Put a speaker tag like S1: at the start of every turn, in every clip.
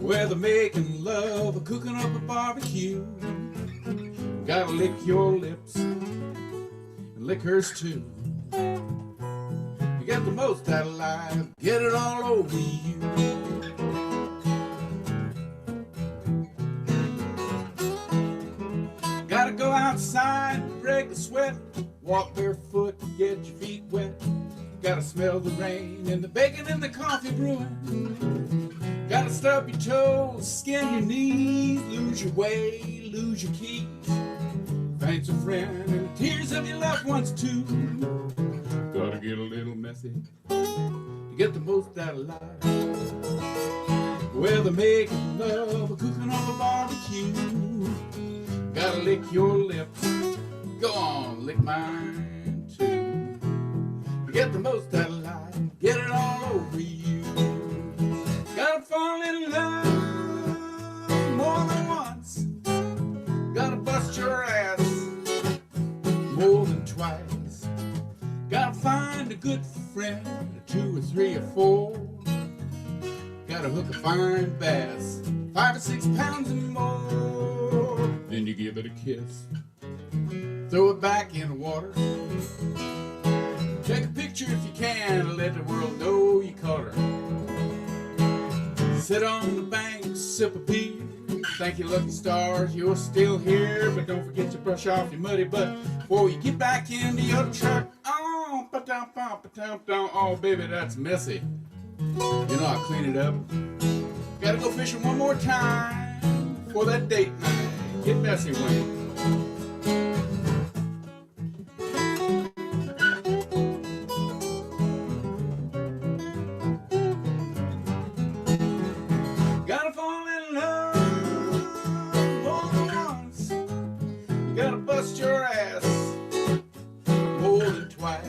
S1: where they're making love or cooking up a barbecue. Gotta lick your lips and lick hers too. You get the most out of life, get it all over you. Gotta go outside and break a sweat, walk barefoot and get your feet wet. Gotta smell the rain and the bacon and the coffee brewing. Gotta stub your toes, skin your knees, lose your way, lose your keys. Thanks a friend and the tears of your loved ones too. Gotta get a little messy to get the most out of life. Where they're making love or cooking on the barbecue. Gotta lick your lips, go on, lick mine too. To get the most out of life, get it all over you. Gotta fall in love more than once. Gotta bust your ass more than twice. Gotta find a good friend, 2 or 3 or 4. Gotta hook a fine bass, 5 or 6 pounds and more. Then you give it a kiss, throw it back in the water. Take a picture if you can and let the world know you caught her. Sit on the bank, sip a beer, thank your lucky stars you're still here. But don't forget to brush off your muddy butt before you get back into your truck. Oh, oh baby, that's messy. You know I'll clean it up. Gotta go fishing one more time for that date night. Get messy, Wayne. Gotta fall in love more than once. You gotta bust your ass more than twice.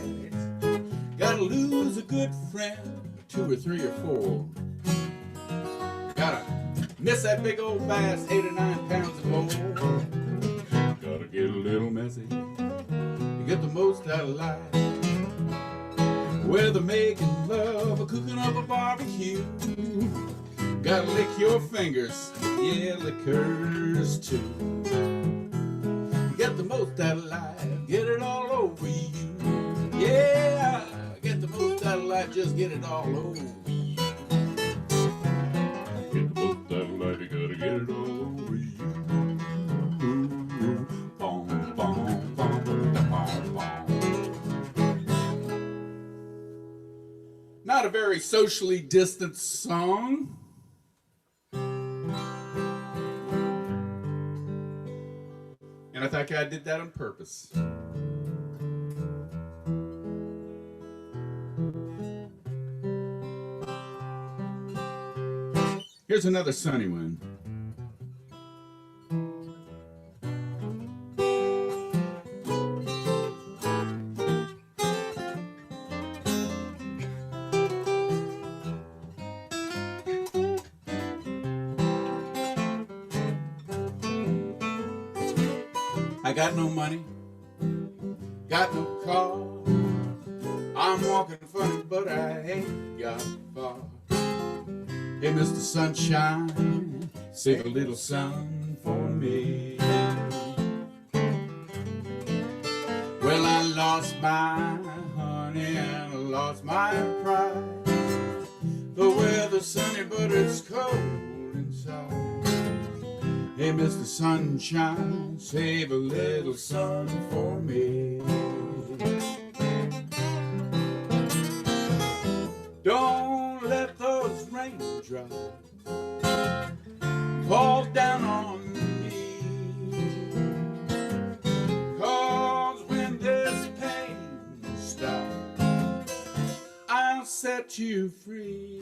S1: Gotta lose a good friend, 2 or 3 or 4. Gotta miss that big old bass, 8 or 9 pounds or more. Gotta get a little messy to get the most out of life. Where they're making love or cooking up a barbecue. Gotta lick your fingers, yeah, lick hers too. Get the most out of life, get it all over you. Yeah, get the most out of life, just get it all over you. Get the most out of life, you gotta get it all over you. Boom, boom, boom, boom, boom. Not a very socially distant song. And I think I did that on purpose. Here's another sunny one. I got no money, got no car. I'm walking funny, but I ain't got far. Hey, Mr. Sunshine, save a little sun for me. Well, I lost my honey and I lost my pride. The weather's sunny, but it's cold inside. Hey, Mr. Sunshine, save a little sun for me. Don't let those raindrops fall down on me. 'Cause when this pain stops, I'll set you free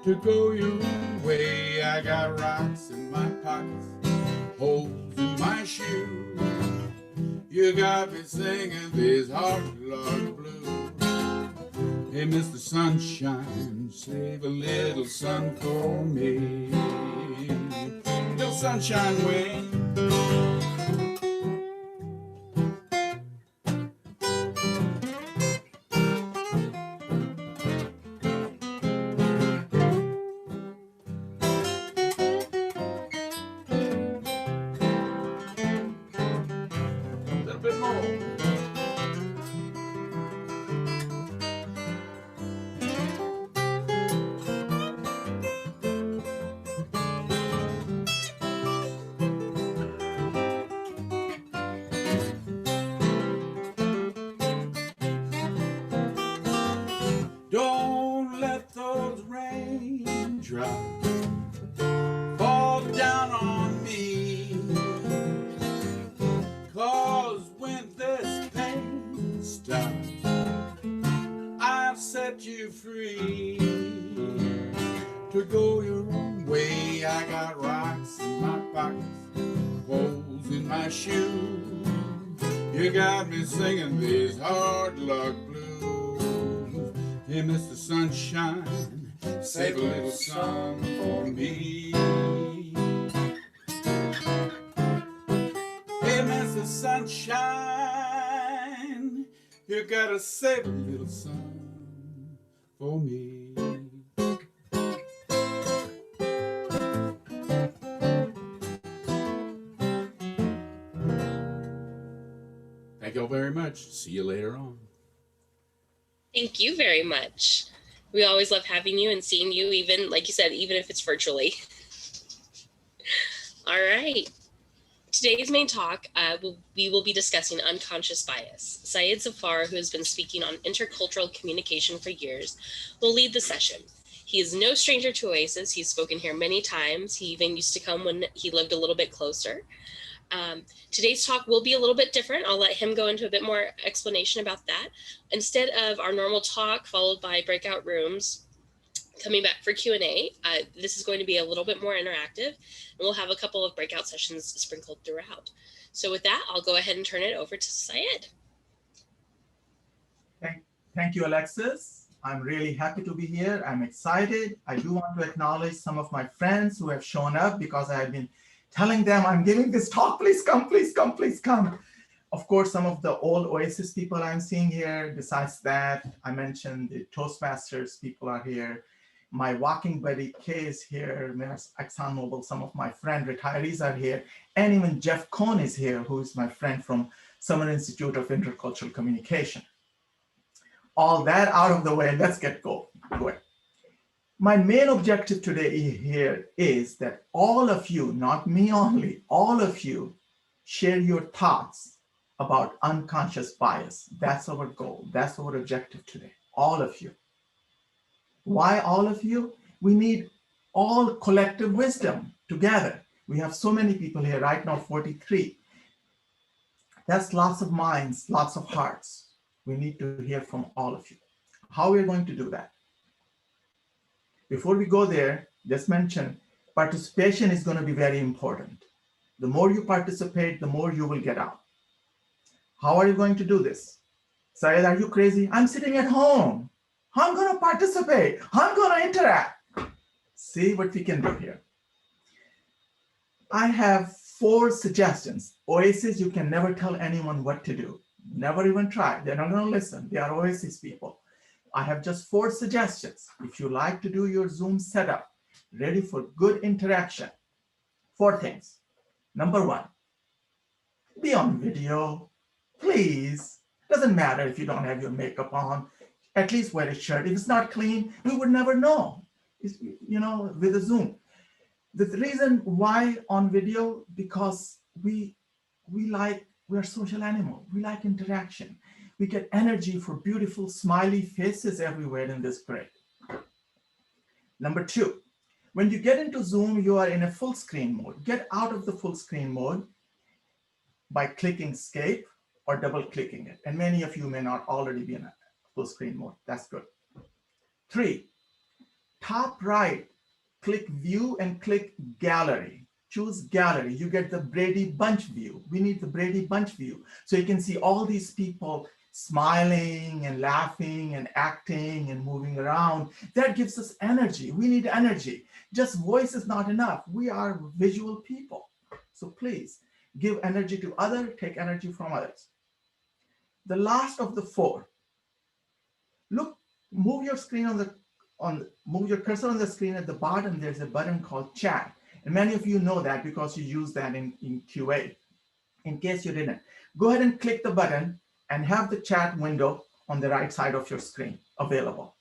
S1: to go your way. I got rocks in my pockets, holes in my shoes. You got me singing these hard luck blues. Hey, Mr. Sunshine, save a little sun for me. Little sunshine Wayne. try. Fall down on me, 'cause when this pain stops, I'll set you free to go your own way. I got rocks in my pockets, holes in my shoes. You got me singing these hard luck blues. Hey, Mr. Sunshine, save a little sun for me. Hey, Mr. Sunshine, you gotta save a little sun for me. Thank you all very much. See you later on.
S2: Thank you very much. We always love having you and seeing you, even, like you said, even if it's virtually. All right. Today's main talk, we will be discussing unconscious bias. Syed Zafar, who has been speaking on intercultural communication for years, will lead the session. He is no stranger to Oasis. He's spoken here many times. He even used to come when he lived a little bit closer. Today's talk will be a little bit different. I'll let him go into a bit more explanation about that. Instead of our normal talk followed by breakout rooms coming back for Q&A, this is going to be a little bit more interactive, and we'll have a couple of breakout sessions sprinkled throughout. So with that, I'll go ahead and turn it over to Syed.
S3: Thank you, Alexis. I'm really happy to be here. I'm excited. I do want to acknowledge some of my friends who have shown up because I have been telling them I'm giving this talk, please come, please come, please come. Of course, some of the old Oasis people I'm seeing here. Besides that, I mentioned the Toastmasters people are here. My walking buddy Kay is here, ExxonMobil, some of my friend retirees are here, and even Jeff Cohn is here, who is my friend from Summer Institute of Intercultural Communication. All that out of the way, let's get going. My main objective today here is that all of you, not me only, all of you share your thoughts about unconscious bias. That's our goal. That's our objective today, all of you. Why all of you? We need all collective wisdom together. We have so many people here right now, 43. That's lots of minds, lots of hearts. We need to hear from all of you. How we're going to do that? Before we go there, just mention participation is going to be very important. The more you participate, the more you will get out. How are you going to do this? Syed, are you crazy? I'm sitting at home. I'm going to participate. I'm going to interact. See what we can do here. I have 4 suggestions. Oasis, you can never tell anyone what to do. Never even try. They're not going to listen. They are Oasis people. I have just 4 suggestions. If you like to do your Zoom setup, ready for good interaction. 4 things. Number 1, be on video, please. Doesn't matter if you don't have your makeup on. At least wear a shirt. If it's not clean, we would never know. It's, you know, with a Zoom. The reason why on video, because we're social animals. We like interaction. We get energy for beautiful smiley faces everywhere in this grid. Number 2, when you get into Zoom, you are in a full screen mode. Get out of the full screen mode by clicking escape or double clicking it. And many of you may not already be in a full screen mode. That's good. 3, top right, click view and click gallery. Choose gallery. You get the Brady bunch view. We need the Brady bunch view. So you can see all these people smiling and laughing and acting and moving around. That gives us energy. We need energy. Just voice is not enough. We are visual people. So please give energy to others, take energy from others. The last of the 4. Look, move your screen move your cursor on the screen at the bottom. There's a button called chat. And many of you know that because you use that in QA. In case you didn't, go ahead and click the button and have the chat window on the right side of your screen available.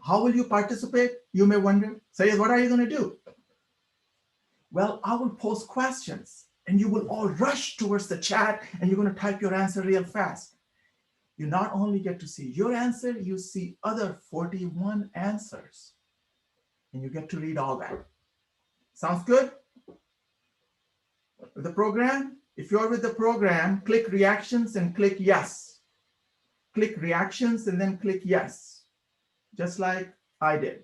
S3: How will you participate? You may wonder, Syed, what are you going to do? Well, I will post questions and you will all rush towards the chat and you're going to type your answer real fast. You not only get to see your answer, you see other 41 answers. and you get to read all that. Sounds good? With the program? If you're with the program, click reactions and click yes. Click reactions and then click yes, just like I did.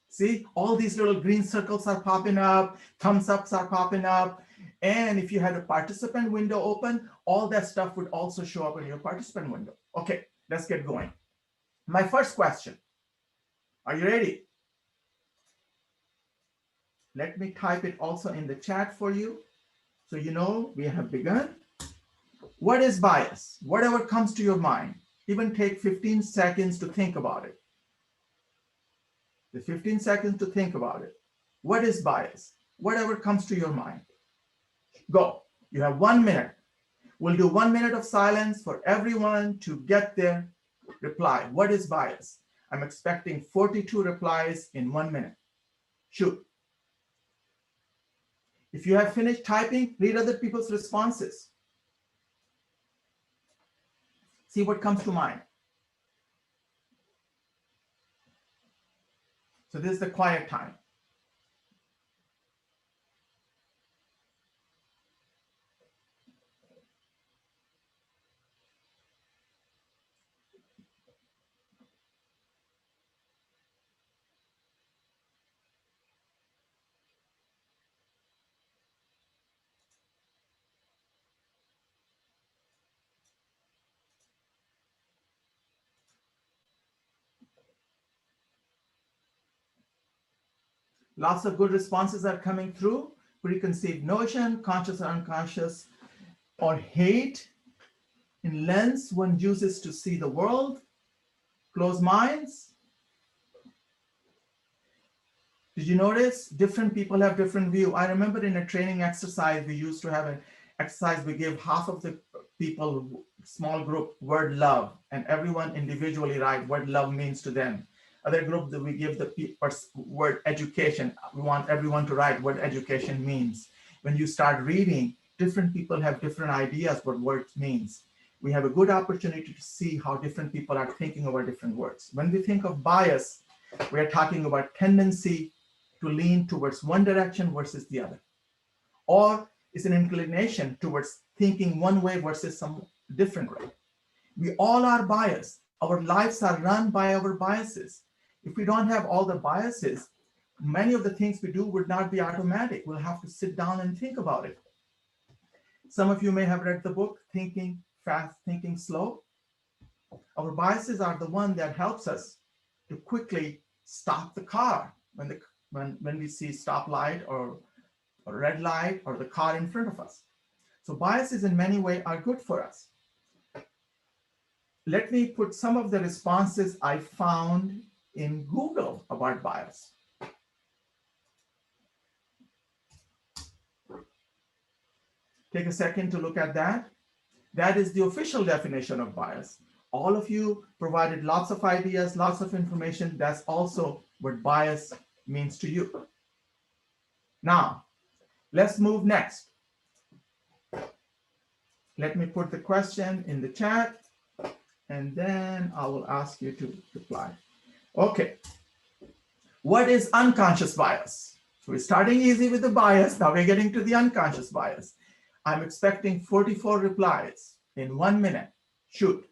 S3: See, all these little green circles are popping up, thumbs ups are popping up. And if you had a participant window open, all that stuff would also show up in your participant window. Okay, let's get going. My first question, are you ready? Let me type it also in the chat for you, so you know we have begun. What is bias? Whatever comes to your mind, even take 15 seconds to think about it. The 15 seconds to think about it. What is bias? Whatever comes to your mind. Go. You have 1 minute. We'll do 1 minute of silence for everyone to get their reply. What is bias? I'm expecting 42 replies in 1 minute. Shoot. If you have finished typing, read other people's responses. See what comes to mind. So this is the quiet time. Lots of good responses are coming through. Preconceived notion, conscious or unconscious, or hate in lens one uses to see the world. Closed minds. Did you notice different people have different view? I remember in a training exercise, we used to have an exercise, we give half of the people, small group, word love, and everyone individually write what love means to them. Other group that we give the word education. We want everyone to write what education means. When you start reading, different people have different ideas what words means. We have a good opportunity to see how different people are thinking about different words. When we think of bias, we are talking about tendency to lean towards one direction versus the other. Or it's an inclination towards thinking one way versus some different way. We all are biased. Our lives are run by our biases. If we don't have all the biases, many of the things we do would not be automatic. We'll have to sit down and think about it. Some of you may have read the book, Thinking Fast, Thinking Slow. Our biases are the one that helps us to quickly stop the car when we see stoplight or red light or the car in front of us. So biases in many ways are good for us. Let me put some of the responses I found in Google about bias. Take a second to look at that. That is the official definition of bias. All of you provided lots of ideas, lots of information. That's also what bias means to you. Now, let's move next. Let me put the question in the chat, and then I will ask you to reply. Okay. What is unconscious bias? So we're starting easy with the bias. Now we're getting to the unconscious bias. I'm expecting 44 replies in 1 minute. Shoot.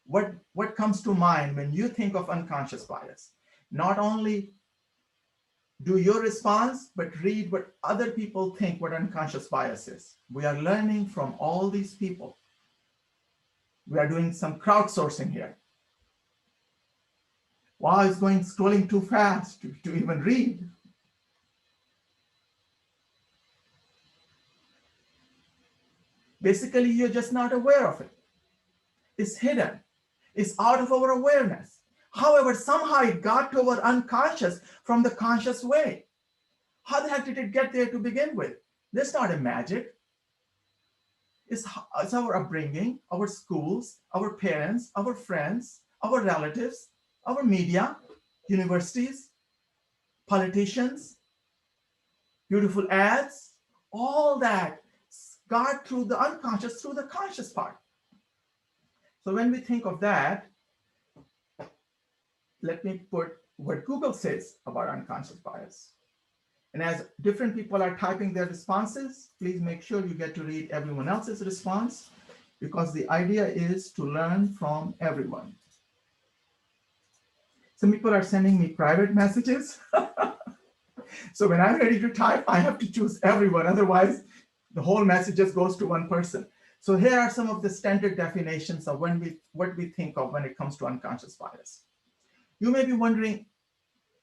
S3: What comes to mind when you think of unconscious bias? Not only do your response, but read what other people think what unconscious bias is. We are learning from all these people. We are doing some crowdsourcing here. Wow, it's scrolling too fast to even read. Basically, you're just not aware of it. It's hidden. It's out of our awareness. However, somehow it got to our unconscious from the conscious way. How the heck did it get there to begin with? That's not a magic. It's our upbringing, our schools, our parents, our friends, our relatives, our media, universities, politicians, beautiful ads, all that got through the unconscious, through the conscious part. So when we think of that, let me put what Google says about unconscious bias. And as different people are typing their responses, please make sure you get to read everyone else's response, because the idea is to learn from everyone. Some people are sending me private messages. So when I'm ready to type, I have to choose everyone. Otherwise, the whole message just goes to one person. So here are some of the standard definitions of what we think of when it comes to unconscious bias. You may be wondering,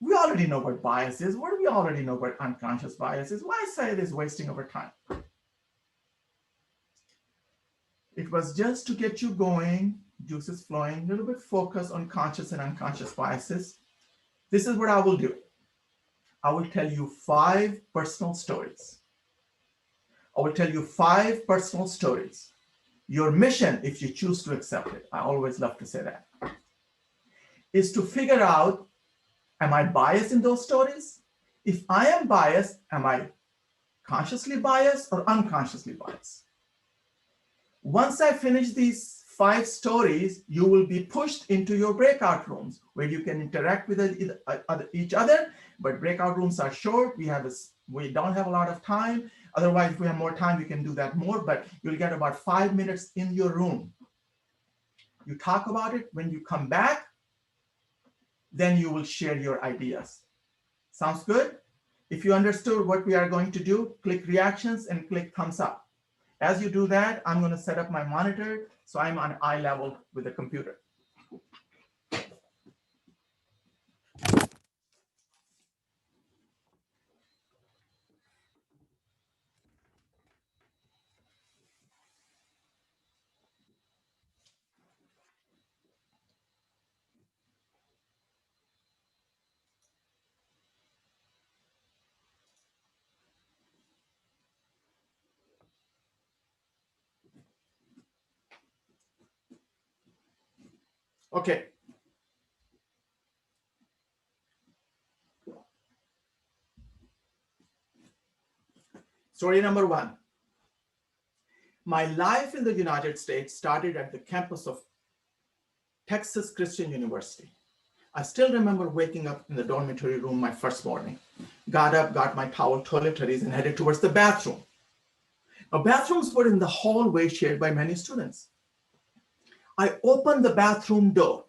S3: we already know what bias is. What do we already know what unconscious bias is? Why say it is wasting our time? It was just to get you going, juices flowing, a little bit focus on conscious and unconscious biases. This is what I will do. I will tell you 5 personal stories. I will tell you 5 personal stories. Your mission, if you choose to accept it, I always love to say that, is to figure out, am I biased in those stories? If I am biased, am I consciously biased or unconsciously biased? Once I finish these 5 stories, you will be pushed into your breakout rooms where you can interact with each other, but breakout rooms are short. We don't have a lot of time. Otherwise, if we have more time, we can do that more, but you'll get about 5 minutes in your room. You talk about it. When you come back, then you will share your ideas. Sounds good? If you understood what we are going to do, click reactions and click thumbs up. As you do that, I'm going to set up my monitor so I'm on eye level with the computer. Okay. Story number 1. My life in the United States started at the campus of Texas Christian University. I still remember waking up in the dormitory room my first morning, got up, got my towel, toiletries, and headed towards the bathroom. Now, bathrooms were in the hallway shared by many students. I opened the bathroom door.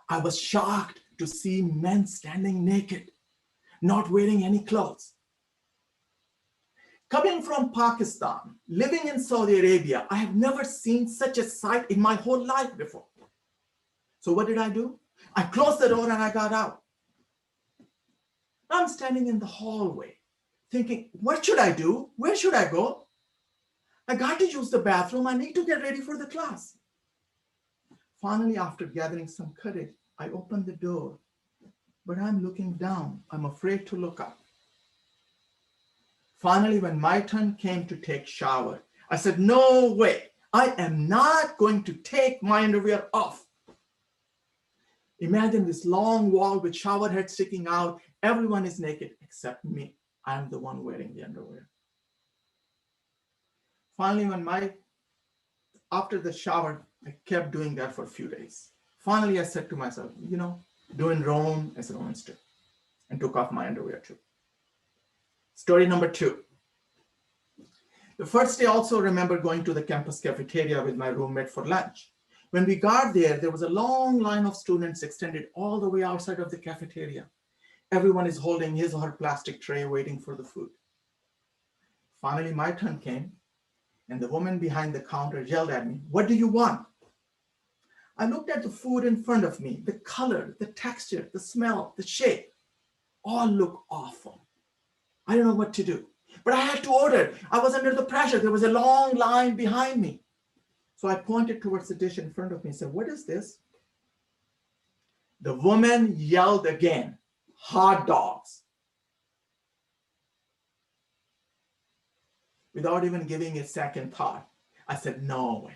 S3: I was shocked to see men standing naked, not wearing any clothes. Coming from Pakistan, living in Saudi Arabia, I have never seen such a sight in my whole life before. So what did I do? I closed the door and I got out. I'm standing in the hallway thinking, what should I do? Where should I go? I got to use the bathroom. I need to get ready for the class. Finally, after gathering some courage, I opened the door, but I'm looking down. I'm afraid to look up. Finally, when my turn came to take shower, I said, no way, I am not going to take my underwear off. Imagine this long wall with shower head sticking out. Everyone is naked except me. I'm the one wearing the underwear. Finally, after the shower, I kept doing that for a few days. Finally, I said to myself, doing Rome as Romans do, and took off my underwear too. Story number 2. The first day, I also remember going to the campus cafeteria with my roommate for lunch. When we got there, there was a long line of students extended all the way outside of the cafeteria. Everyone is holding his or her plastic tray waiting for the food. Finally, my turn came, and the woman behind the counter yelled at me, what do you want? I looked at the food in front of me. The color, the texture, the smell, the shape, all look awful. I don't know what to do, but I had to order. I was under the pressure. There was a long line behind me. So I pointed towards the dish in front of me and said, what is this? The woman yelled again, hot dogs. Without even giving a second thought, I said, no way.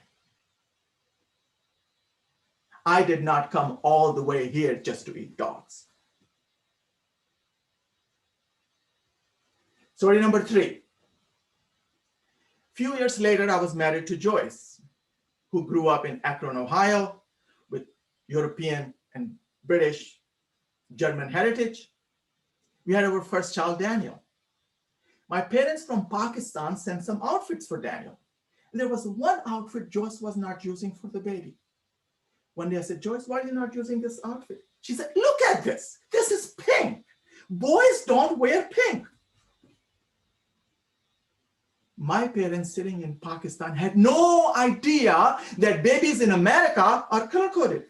S3: I did not come all the way here just to eat dogs. Story number 3. Few years later, I was married to Joyce, who grew up in Akron, Ohio, with European and British German heritage. We had our first child, Daniel. My parents from Pakistan sent some outfits for Daniel. And there was one outfit Joyce was not using for the baby. One day I said, Joyce, why are you not using this outfit? She said, look at this. This is pink. Boys don't wear pink. My parents sitting in Pakistan had no idea that babies in America are color-coded.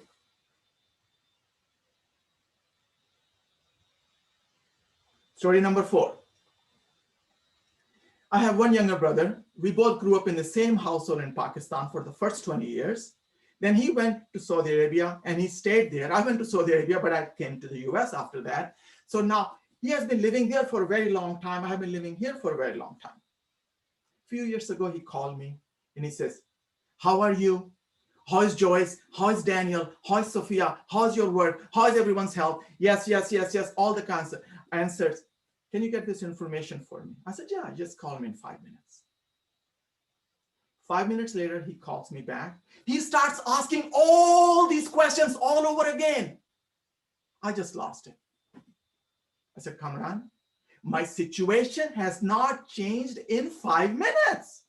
S3: Story number 4. I have one younger brother. We both grew up in the same household in Pakistan for the first 20 years. Then he went to Saudi Arabia and he stayed there. I went to Saudi Arabia, but I came to the US after that. So now he has been living there for a very long time. I have been living here for a very long time. A few years ago, he called me and he says, how are you? How is Joyce? How is Daniel? How is Sophia? How's your work? How is everyone's health? Yes, yes, yes, yes, all the kinds of answers. Can you get this information for me? I said, yeah, just call me in 5 minutes. 5 minutes later, he calls me back. He starts asking all these questions all over again. I just lost it. I said, Kamran, my situation has not changed in 5 minutes.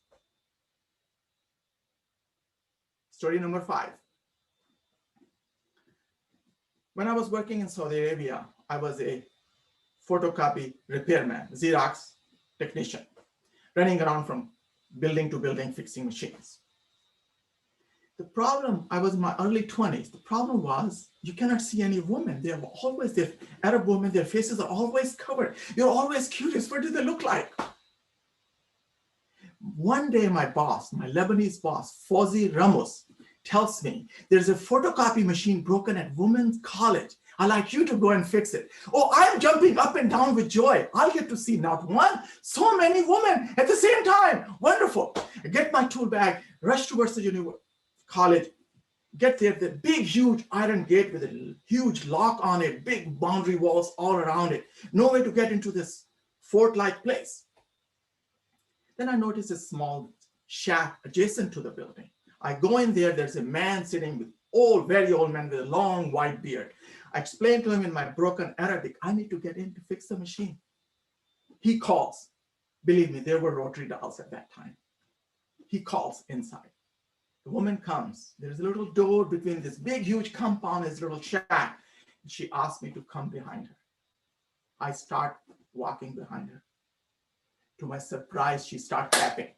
S3: Story number 5. When I was working in Saudi Arabia, I was a photocopy repairman, Xerox technician, running around from building to building, fixing machines. The problem, I was in my early 20s. The problem was you cannot see any women. They're always, they're Arab women, their faces are always covered. You're always curious, what do they look like? One day my boss, my Lebanese boss, Fauzi Ramos, tells me there's a photocopy machine broken at Women's College. I'd like you to go and fix it. Oh, I'm jumping up and down with joy. I'll get to see not one, so many women at the same time. Wonderful. I get my tool bag, rush towards the college, get there, the big, huge iron gate with a huge lock on it, big boundary walls all around it. No way to get into this fort-like place. Then I notice a small shack adjacent to the building. I go in there, there's a man sitting with very old man with a long white beard. I explained to him in my broken Arabic, I need to get in to fix the machine. He calls. Believe me, there were rotary dials at that time. He calls inside. The woman comes. There's a little door between this big, huge compound, this little shack. She asked me to come behind her. I start walking behind her. To my surprise, she starts clapping.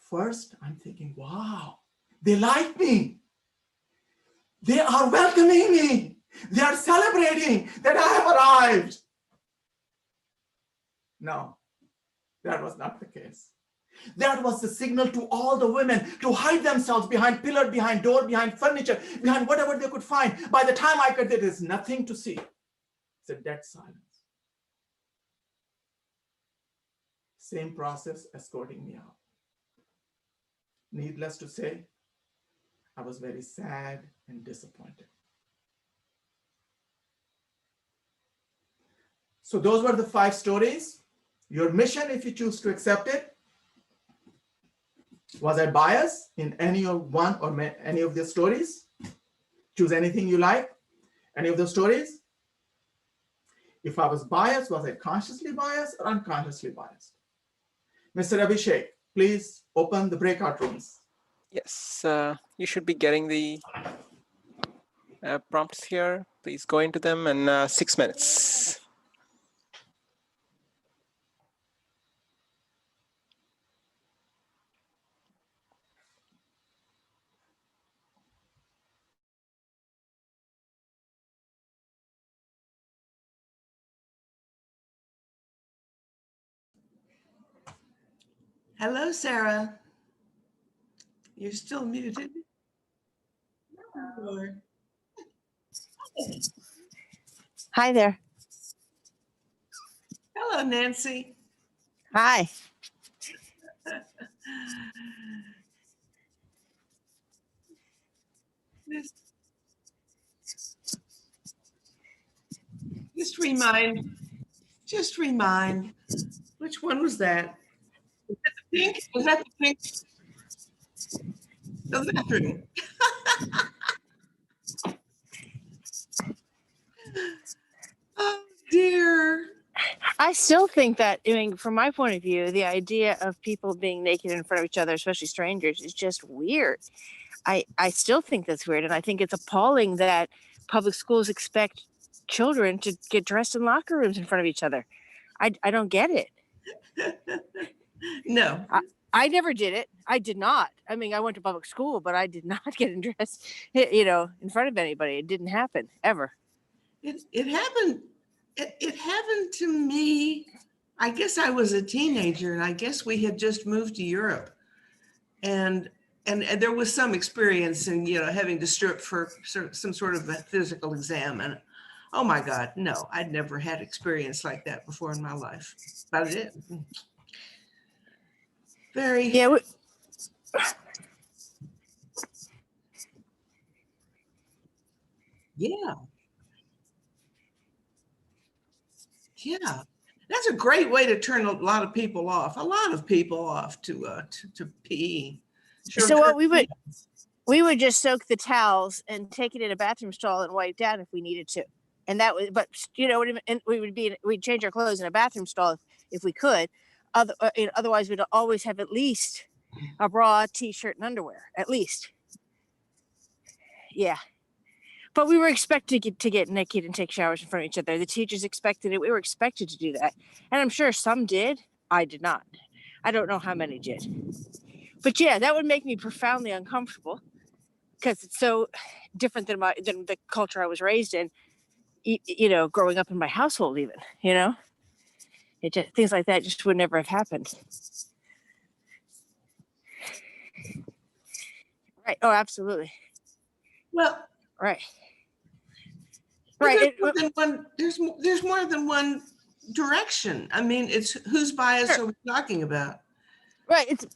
S3: First, I'm thinking, wow, they like me. They are welcoming me. They are celebrating that I have arrived. No, that was not the case. That was the signal to all the women to hide themselves behind pillar, behind door, behind furniture, behind whatever they could find. By the time I got there, there's nothing to see. It's a dead silence. Same process escorting me out. Needless to say, I was very sad and disappointed. So those were the 5 stories. Your mission, if you choose to accept it, was I biased in any of one or any of the stories? Choose anything you like, any of the stories. If I was biased, was I consciously biased or unconsciously biased? Mr. Abhishek, please open the breakout rooms.
S4: Yes, you should be getting the prompts here. Please go into them in 6 minutes.
S5: Hello, Sarah. You're still muted.
S6: Hi there.
S5: Hello, Nancy.
S6: Hi.
S5: Just remind, which one was that? pink? Was that the pink? The bathroom. Oh dear.
S6: I still think that, I mean, from my point of view, the idea of people being naked in front of each other, especially strangers, is just weird. I still think that's weird. And I think it's appalling that public schools expect children to get dressed in locker rooms in front of each other. I don't get it.
S5: No.
S6: I never did it. I did not. I mean, I went to public school, but I did not get dressed, in front of anybody. It didn't happen ever.
S5: It happened. It happened to me. I guess I was a teenager, and I guess we had just moved to Europe, and there was some experience in having to strip for some sort of a physical exam. And oh my God, no, I'd never had experience like that before in my life. But it very
S6: Yeah.
S5: Yeah. Yeah. That's a great way to turn a lot of people off. A lot of people off to PE. Sure,
S6: So what we would just soak the towels and take it in a bathroom stall and wipe down if we needed to. And that was, but and we'd change our clothes in a bathroom stall if we could. Otherwise, we'd always have at least a bra, t-shirt, and underwear, at least. Yeah. But we were expected to get naked and take showers in front of each other. The teachers expected it. We were expected to do that. And I'm sure some did. I did not. I don't know how many did. But yeah, that would make me profoundly uncomfortable because it's so different than the culture I was raised in, growing up in my household even, It just, things like that just would never have happened. Right. Oh, absolutely.
S5: Well,
S6: right.
S5: Right. There's more than one direction. I mean, it's whose bias
S6: Sure.
S5: are we talking about?
S6: Right. It's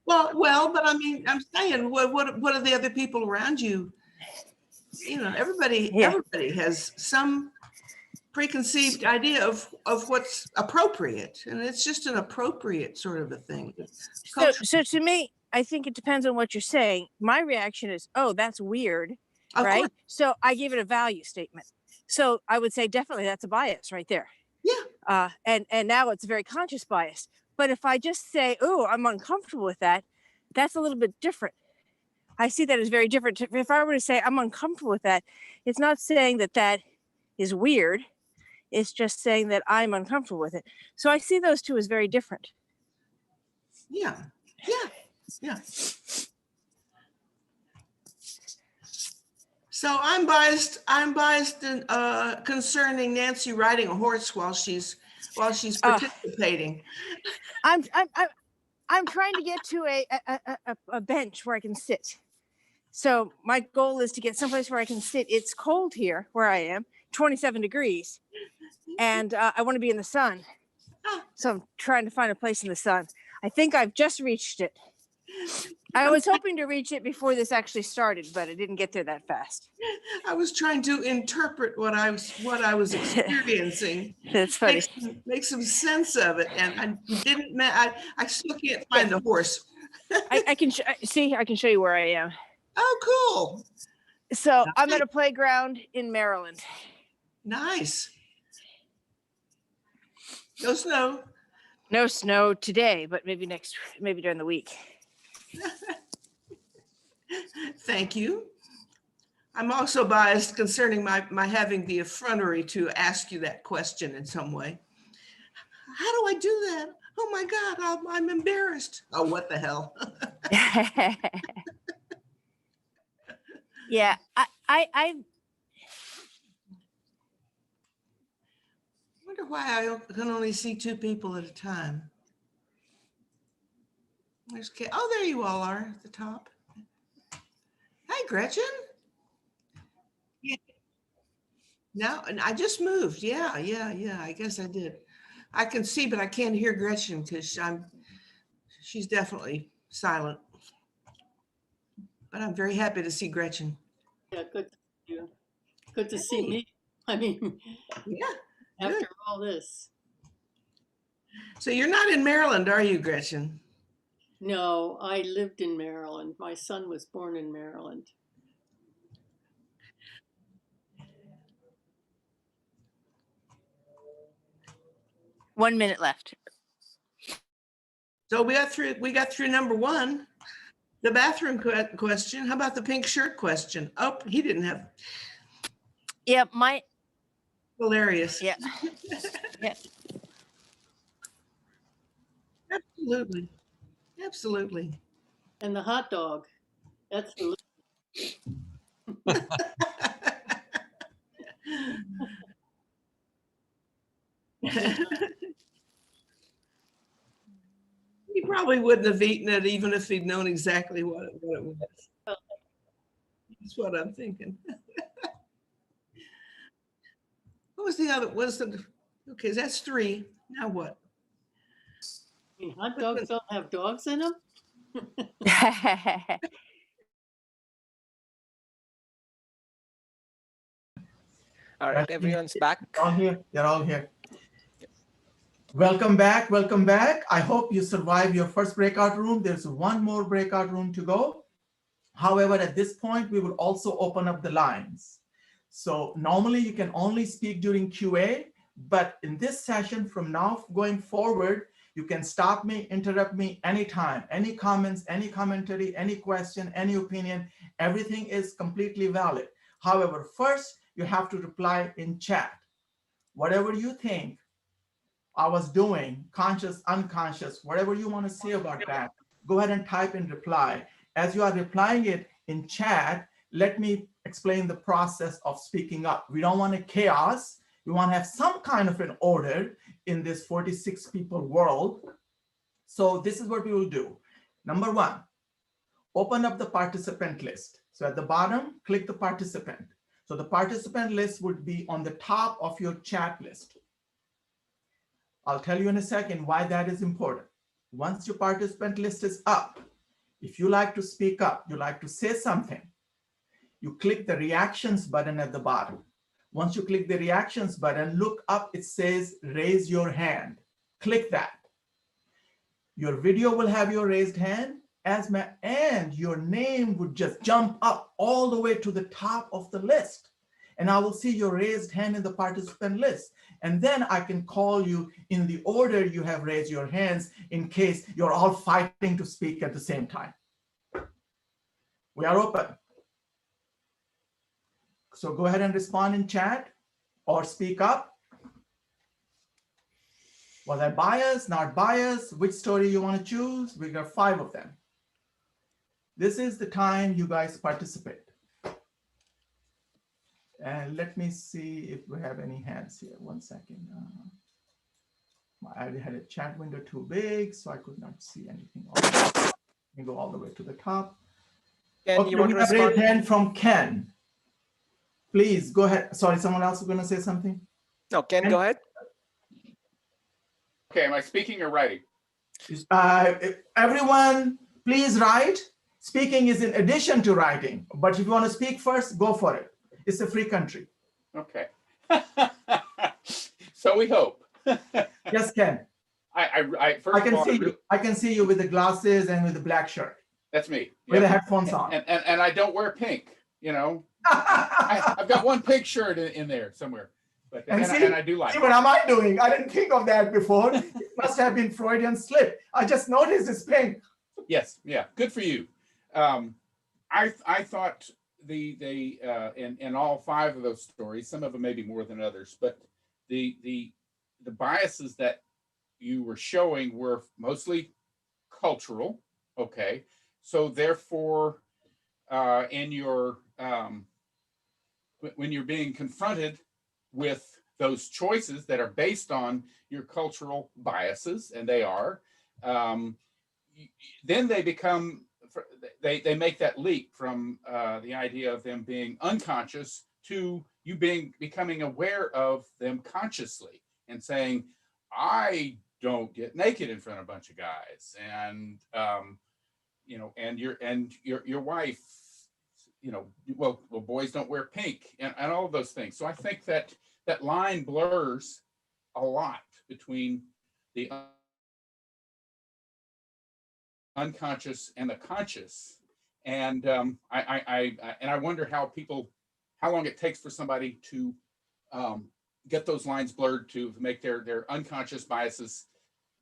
S5: well, but I mean, I'm saying, what are the other people around you? Everybody has some preconceived idea of what's appropriate, and it's just an appropriate sort of a thing.
S6: So to me, I think it depends on what you're saying. My reaction is, oh, that's weird.
S5: Of
S6: right.
S5: course.
S6: So I give it a value statement. So I would say definitely that's a bias right there.
S5: Yeah.
S6: And now it's a very conscious bias. But if I just say, oh, I'm uncomfortable with that, that's a little bit different. I see that as very different. If I were to say I'm uncomfortable with that, it's not saying that is weird. It's just saying that I'm uncomfortable with it. So I see those two as very different.
S5: Yeah. So I'm biased in, concerning Nancy riding a horse while she's participating.
S6: I'm trying to get to a bench where I can sit. So my goal is to get someplace where I can sit. It's cold here where I am, 27 degrees, and I want to be in the sun. So I'm trying to find a place in the sun. I think I've just reached it. I was hoping to reach it before this actually started, but I didn't get there that fast.
S5: I was trying to interpret what I was experiencing.
S6: That's funny.
S5: Make some sense of it, and I still can't find the horse.
S6: I can show you where I am.
S5: Oh, cool.
S6: So I'm at a playground in Maryland.
S5: Nice. No snow.
S6: No snow today, but maybe during the week.
S5: Thank you. I'm also biased concerning my having the effrontery to ask you that question in some way. How do I do that? Oh my God, I'm embarrassed. Oh, what the hell?
S6: Yeah, I
S5: wonder why I can only see two people at a time. There's Kate. Oh, there you all are at the top. Hi, Gretchen. Yeah. No, and I just moved. Yeah. I guess I did. I can see, but I can't hear Gretchen because she's definitely silent. But I'm very happy to see Gretchen.
S7: Yeah, good to see you. Good to see me. I mean,
S5: yeah,
S7: after all this.
S5: So you're not in Maryland, are you, Gretchen?
S7: No, I lived in Maryland. My son was born in Maryland.
S6: One minute left.
S5: So we got through number one, the bathroom question. How about the pink shirt question? Oh, he didn't have.
S6: Yeah,
S5: Hilarious.
S6: yeah. Yeah.
S5: Absolutely. Absolutely.
S7: And the hot dog. That's the
S5: He probably wouldn't have eaten it even if he'd known exactly what it was. That's what I'm thinking. What was the other? Okay, that's three. Now what?
S7: I mean, hot dogs don't have dogs in them?
S4: All right, everyone's back.
S3: All here. They're all here. Welcome back. Welcome back. I hope you survived your first breakout room. There's one more breakout room to go. However, at this point, we will also open up the lines. So normally you can only speak during QA, but in this session from now going forward, you can stop me, interrupt me anytime, any comments, any commentary, any question, any opinion, everything is completely valid. However, first you have to reply in chat. Whatever you think I was doing, conscious, unconscious, whatever you want to say about that, go ahead and type in reply. As you are replying it in chat, let me explain the process of speaking up. We don't want a chaos. We want to have some kind of an order in this 46 people world. So this is what we will do. Number one, open up the participant list. So at the bottom, click the participant. So the participant list would be on the top of your chat list. I'll tell you in a second why that is important. Once your participant list is up, if you like to speak up, you like to say something, you click the reactions button at the bottom. Once you click the reactions button, look up, it says raise your hand. Click that. Your video will have your raised hand, and your name would just jump up all the way to the top of the list. And I will see your raised hand in the participant list. And then I can call you in the order you have raised your hands in case you're all fighting to speak at the same time. We are open. So go ahead and respond in chat or speak up. Was I biased, not biased? Which story you want to choose? We got 5 of them. This is the time you guys participate. And let me see if we have any hands here. One second. I had a chat window too big, so I could not see anything. Let me go all the way to the top.
S4: Ken,
S3: Okay,
S4: you want
S3: we
S4: to
S3: have
S4: respond?
S3: raised hand from Ken. Please go ahead. Sorry, someone else was going to say something?
S4: No, Ken, go ahead.
S1: Okay, am I speaking or writing?
S3: Everyone, please write. Speaking is in addition to writing, but if you want to speak first, go for it. It's a free country.
S1: Okay. So we hope.
S3: Yes, Ken.
S1: First
S3: I can
S1: of all,
S3: see you. I can see you with the glasses and with the black shirt.
S1: That's me.
S3: With the
S1: Yep.
S3: headphones on.
S1: And I don't wear pink, you know. I've got one pink shirt in there somewhere. But and I do like
S3: see,
S1: it.
S3: what am I doing? I didn't think of that before. It must have been Freudian slip. I just noticed it's pink.
S1: Yes, yeah, good for you. I thought in all 5 of those stories, some of them maybe more than others, but the biases that you were showing were mostly cultural. Okay, so therefore, in your when you're being confronted with those choices that are based on your cultural biases, and they are, then they become, they make that leap from the idea of them being unconscious to you becoming aware of them consciously and saying, I don't get naked in front of a bunch of guys, and you know, and your wife, you know, well, boys don't wear pink, and all of those things. So I think that line blurs a lot between the unconscious and the conscious. And I wonder how long it takes for somebody to get those lines blurred, to make their unconscious biases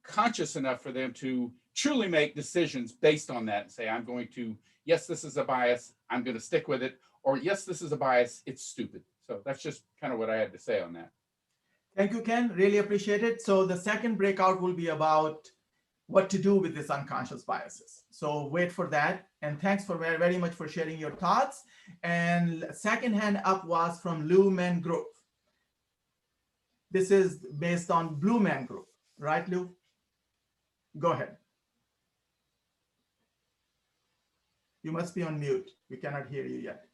S1: conscious enough for them to truly make decisions based on that and say, I'm going to, yes, this is a bias, I'm going to stick with it, or yes, this is a bias, it's stupid. So that's just kind of what I had to say on that.
S3: Thank you, Ken. Really appreciate it. So the second breakout will be about what to do with these unconscious biases. So wait for that. And thanks for very much for sharing your thoughts. And second hand up was from Blue Man Group. This is based on Blue Man Group, right, Lou? Go ahead. You must be on mute. We cannot hear you yet.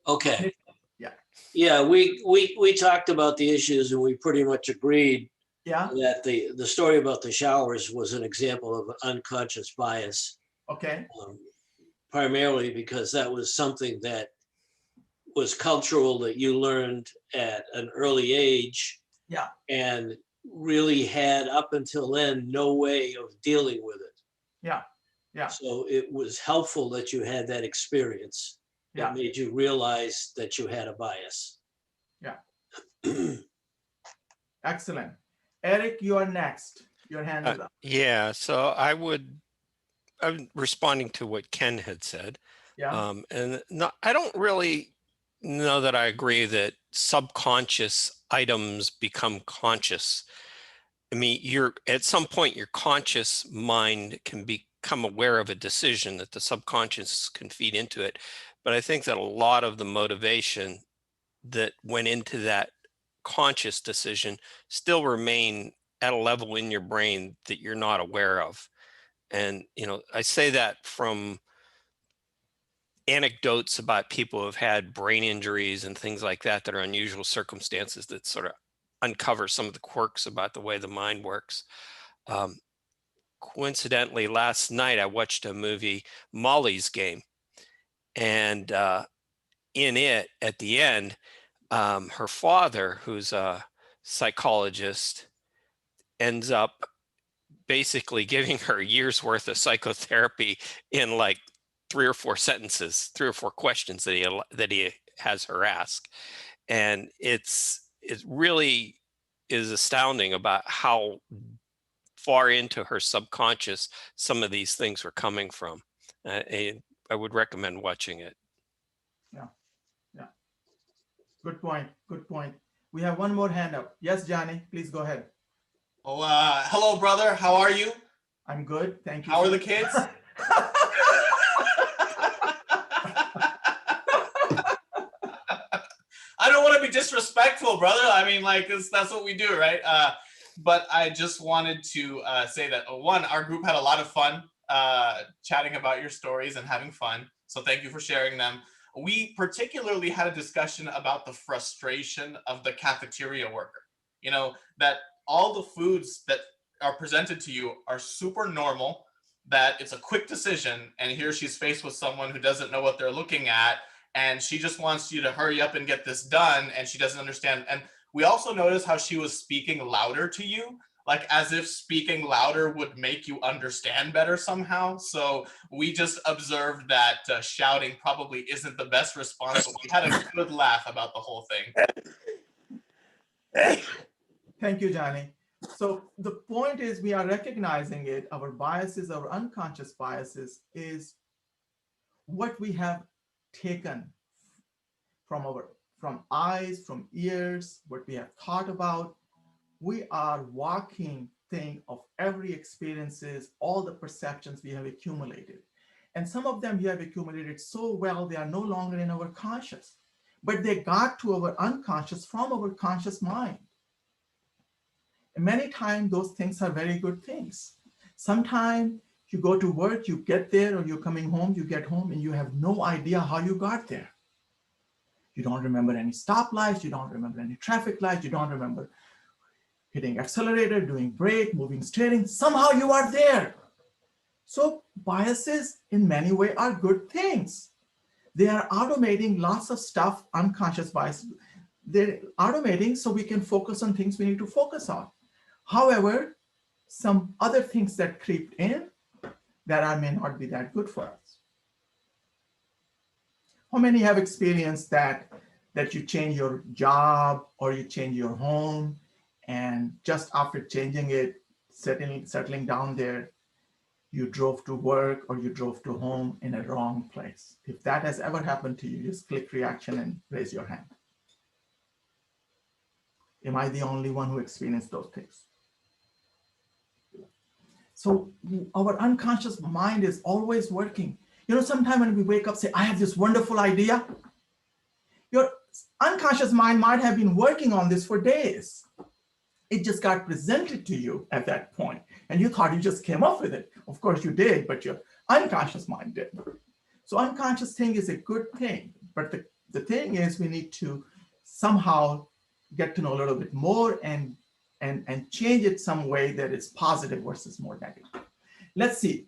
S8: Okay.
S3: Yeah.
S8: Yeah, we talked about the issues and we pretty much agreed that the story about the showers was an example of an unconscious bias.
S3: Okay.
S8: Primarily because that was something that was cultural that you learned at an early age.
S3: Yeah.
S8: And really had up until then no way of dealing with it.
S3: Yeah. Yeah.
S8: So it was helpful that you had that experience.
S3: Yeah.
S8: It made you realize that you had a bias.
S3: Yeah. Excellent. Eric, you are next. Your hand is up.
S9: Yeah, so I'm responding to what Ken had said.
S3: Yeah.
S9: And I don't really know that I agree that subconscious items become conscious. I mean, at some point, your conscious mind can become aware of a decision that the subconscious can feed into it. But I think that a lot of the motivation that went into that conscious decision still remain at a level in your brain that you're not aware of. And, I say that from anecdotes about people who have had brain injuries and things like that are unusual circumstances that sort of uncover some of the quirks about the way the mind works. Coincidentally, last night I watched a movie, Molly's Game. And in it, at the end, her father, who's a psychologist, ends up basically giving her a year's worth of psychotherapy in like 3 or 4 sentences, 3 or 4 questions that he has her ask. And it really is astounding about how far into her subconscious some of these things were coming from. I would recommend watching it.
S3: Yeah. Yeah. Good point. Good point. We have one more hand up. Yes, Johnny, please go ahead.
S10: Oh, hello, brother. How are you?
S3: I'm good. Thank you.
S10: How are the kids? I don't want to be disrespectful, brother. I mean, like, that's what we do, right? But I just wanted to say that, one, our group had a lot of fun chatting about your stories and having fun. So thank you for sharing them. We particularly had a discussion about the frustration of the cafeteria worker. That all the foods that are presented to you are super normal, that it's a quick decision, and here she's faced with someone who doesn't know what they're looking at, and she just wants you to hurry up and get this done, and she doesn't understand. And we also noticed how she was speaking louder to you, like as if speaking louder would make you understand better somehow. So we just observed that shouting probably isn't the best response, but we had a good laugh about the whole thing.
S3: Thank you, Johnny. So the point is, we are recognizing it. Our biases, our unconscious biases, is what we have taken from eyes, from ears, what we have thought about. We are walking thing of every experiences, all the perceptions we have accumulated. And some of them we have accumulated so well, they are no longer in our conscious, but they got to our unconscious from our conscious mind. And many times those things are very good things. Sometimes you go to work, you get there, or you're coming home, you get home and you have no idea how you got there. You don't remember any stoplights, you don't remember any traffic lights, you don't remember hitting accelerator, doing brake, moving steering. Somehow you are there. So biases in many ways are good things. They are automating lots of stuff, unconscious bias. They're automating so we can focus on things we need to focus on. However, some other things that creeped in that may not be that good for us. How many have experienced that you change your job or you change your home, and just after changing it, settling down there, you drove to work or you drove to home in a wrong place? If that has ever happened to you, just click reaction and raise your hand. Am I the only one who experienced those things? So our unconscious mind is always working. You know, sometimes when we wake up, say, I have this wonderful idea. Your unconscious mind might have been working on this for days. It just got presented to you at that point, and you thought you just came up with it. Of course you did, but your unconscious mind did. So unconscious thing is a good thing, but the thing is we need to somehow get to know a little bit more and change it some way that is positive versus more negative. Let's see.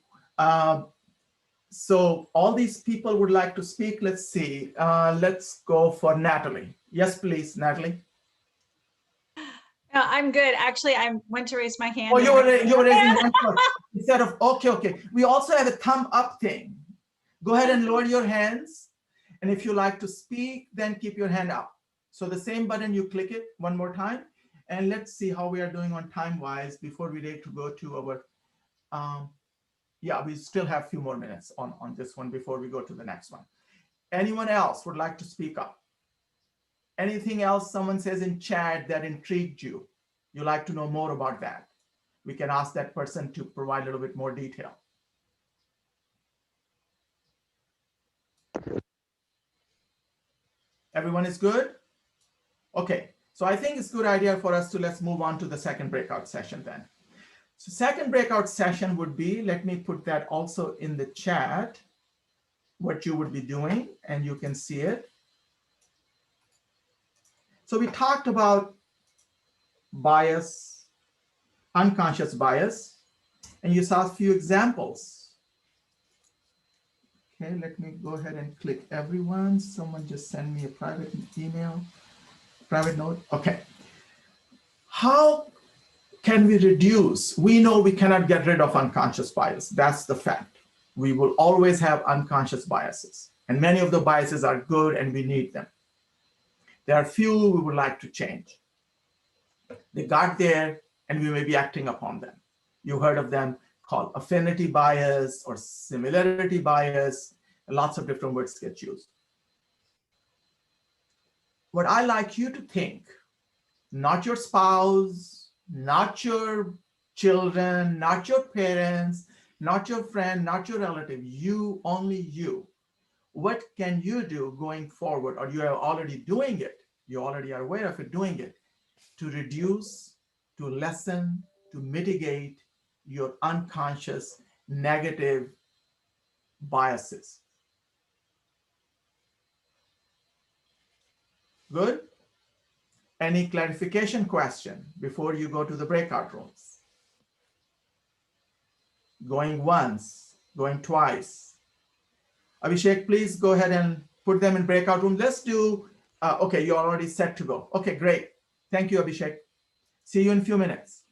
S3: So all these people would like to speak. Let's see. Let's go for Natalie. Yes, please, Natalie.
S11: No, I'm good. Actually, I went to raise my hand.
S3: Oh, you were raising hand first. Instead of, okay. We also have a thumb up thing. Go ahead and lower your hands. And if you like to speak, then keep your hand up. So the same button, you click it one more time. And let's see how we are doing on time-wise before we ready to go to our, yeah, we still have a few more minutes on this one before we go to the next one. Anyone else would like to speak up? Anything else someone says in chat that intrigued you? You like to know more about that? We can ask that person to provide a little bit more detail. Everyone is good? Okay, so I think it's a good idea for us to let's move on to the second breakout session then. So second breakout session would be, let me put that also in the chat, what you would be doing, and you can see it. So we talked about bias, unconscious bias, and you saw a few examples. Okay, let me go ahead and click everyone. Someone just send me a private email, private note. Okay. How can we reduce? We know we cannot get rid of unconscious bias. That's the fact. We will always have unconscious biases, and many of the biases are good and we need them. There are few we would like to change. They got there and we may be acting upon them. You heard of them called affinity bias or similarity bias. Lots of different words get used. What I like you to think, not your spouse, not your children, not your parents, not your friend, not your relative, you, only you. What can you do going forward? Or you are already doing it. You already are aware of it, doing it to reduce, to lessen, to mitigate your unconscious negative biases. Good? Any clarification question before you go to the breakout rooms? Going once, going twice. Abhishek, please go ahead and put them in breakout room. Let's do, okay, you're already set to go. Okay, great. Thank you, Abhishek. See you in a few minutes.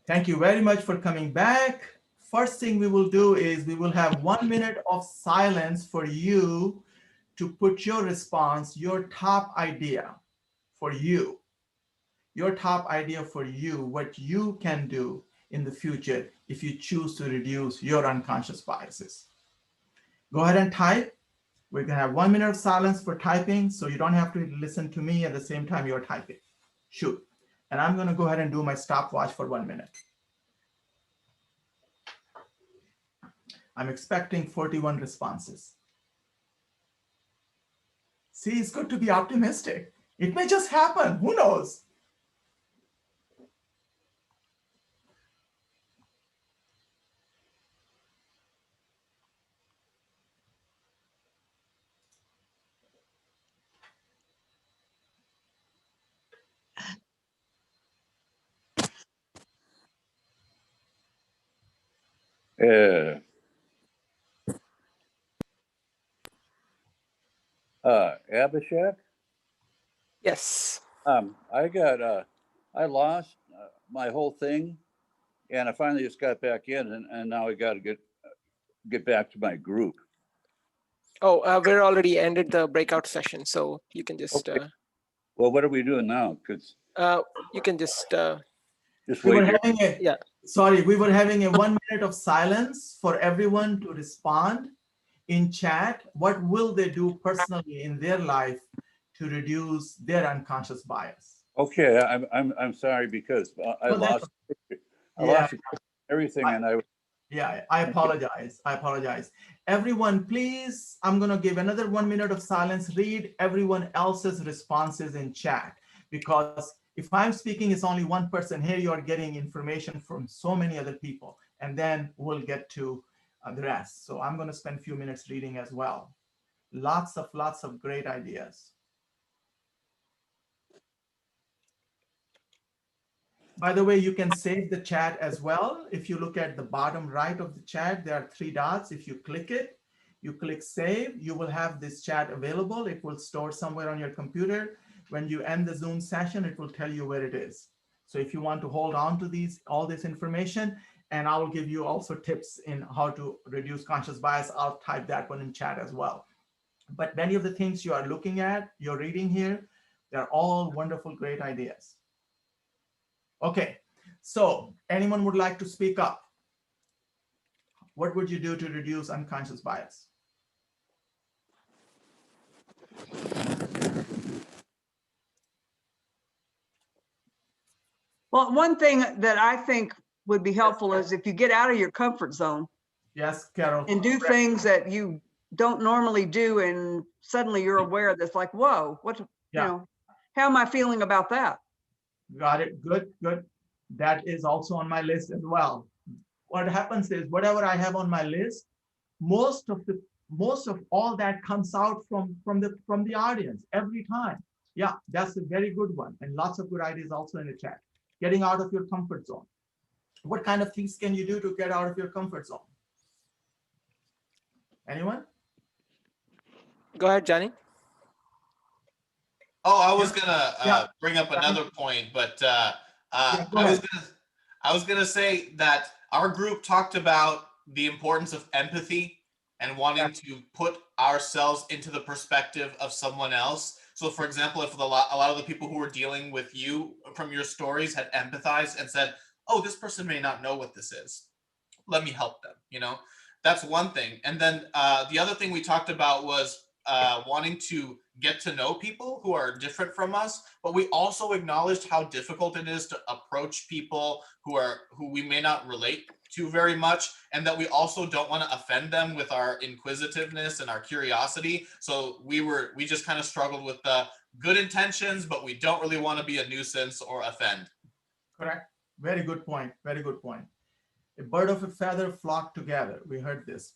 S3: Thank you very much for coming back. First thing we will do is we will have 1 minute of silence for you to put your response, your top idea for you, what you can do in the future if you choose to reduce your unconscious biases. Go ahead and type. We're gonna have 1 minute of silence for typing, so you don't have to listen to me at the same time you're typing. Shoot. And I'm gonna go ahead and do my stopwatch for 1 minute. I'm expecting 41 responses. See, it's good to be optimistic. It may just happen, who knows?
S12: Abhishek?
S4: Yes.
S12: I lost my whole thing, and I finally just got back in, and now I got to get back to my group.
S4: Oh, we're already ended the breakout session, so you can just.
S12: Okay. Well, what are we doing now? Because
S4: you can just
S3: we
S12: wait.
S3: We were having a 1 minute of silence for everyone to respond in chat. What will they do personally in their life to reduce their unconscious bias?
S12: Okay, I'm sorry because I lost everything, and
S3: I apologize. Everyone, please, I'm going to give another 1 minute of silence. Read everyone else's responses in chat, because if I'm speaking, it's only one person. Here you are getting information from so many other people, and then we'll get to the rest. So I'm going to spend a few minutes reading as well. Lots of great ideas. By the way, you can save the chat as well. If you look at the bottom right of the chat, there are 3 dots. If you click it, you click save, you will have this chat available. It will store somewhere on your computer. When you end the Zoom session, it will tell you where it is. So if you want to hold on to all this information, and I will give you also tips in how to reduce conscious bias, I'll type that one in chat as well. But many of the things you are looking at, you're reading here, they're all wonderful, great ideas. Okay, so anyone would like to speak up? What would you do to reduce unconscious bias?
S13: Well, one thing that I think would be helpful is if you get out of your comfort zone.
S3: Yes, Carol.
S13: And do things that you don't normally do, and suddenly you're aware that's like, whoa, how am I feeling about that?
S3: Got it. Good. That is also on my list as well. What happens is whatever I have on my list, most of all that comes out from the audience every time. Yeah, that's a very good one, and lots of good ideas also in the chat. Getting out of your comfort zone. What kind of things can you do to get out of your comfort zone? Anyone?
S4: Go ahead, Johnny.
S10: Oh, I was gonna bring up another point, but I was gonna say that our group talked about the importance of empathy and wanting to put ourselves into the perspective of someone else. So, for example, if a lot of the people who were dealing with you from your stories had empathized and said, "Oh, this person may not know what this is. Let me help them." You know, that's one thing. And then the other thing we talked about was wanting to get to know people who are different from us, but we also acknowledged how difficult it is to approach people who we may not relate to very much, and that we also don't want to offend them with our inquisitiveness and our curiosity. So we just kind of struggled with the good intentions, but we don't really want to be a nuisance or offend.
S3: Correct. Very good point. A bird of a feather flock together. We heard this.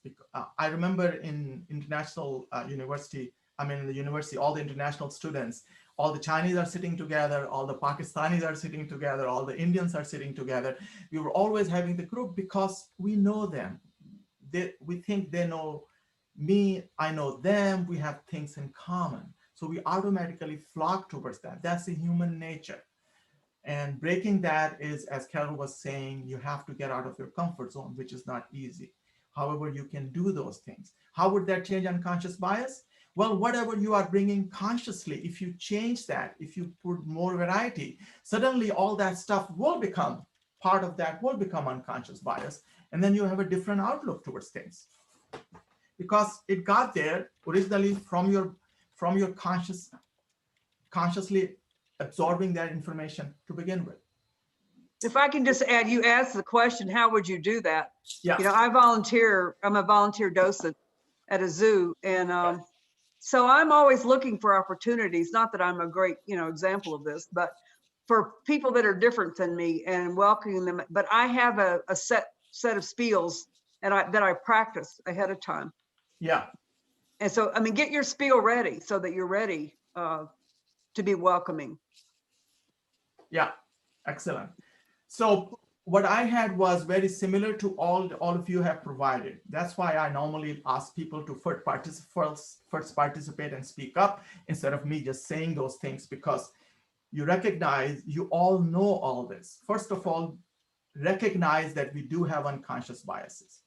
S3: I remember in international university, in the university, all the international students, all the Chinese are sitting together, all the Pakistanis are sitting together, all the Indians are sitting together. We were always having the group because we know them. We think they know me, I know them, we have things in common. So we automatically flock towards that. That's the human nature. And breaking that is, as Carol was saying, you have to get out of your comfort zone, which is not easy. However, you can do those things. How would that change unconscious bias? Well, whatever you are bringing consciously, if you change that, if you put more variety, suddenly all that stuff will become part of that, will become unconscious bias. And then you have a different outlook towards things. Because it got there originally from your consciously absorbing that information to begin with.
S13: If I can just add, you asked the question, how would you do that?
S3: Yeah.
S13: You know, I'm a volunteer docent at a zoo. And so I'm always looking for opportunities, not that I'm a great, example of this, but for people that are different than me and welcoming them. But I have a set of spiels that I practice ahead of time.
S3: Yeah.
S13: And so, I mean, get your spiel ready so that you're ready to be welcoming.
S3: Yeah, excellent. So what I had was very similar to all of you have provided. That's why I normally ask people to first participate and speak up instead of me just saying those things, because you recognize, you all know all this. First of all, recognize that we do have unconscious biases.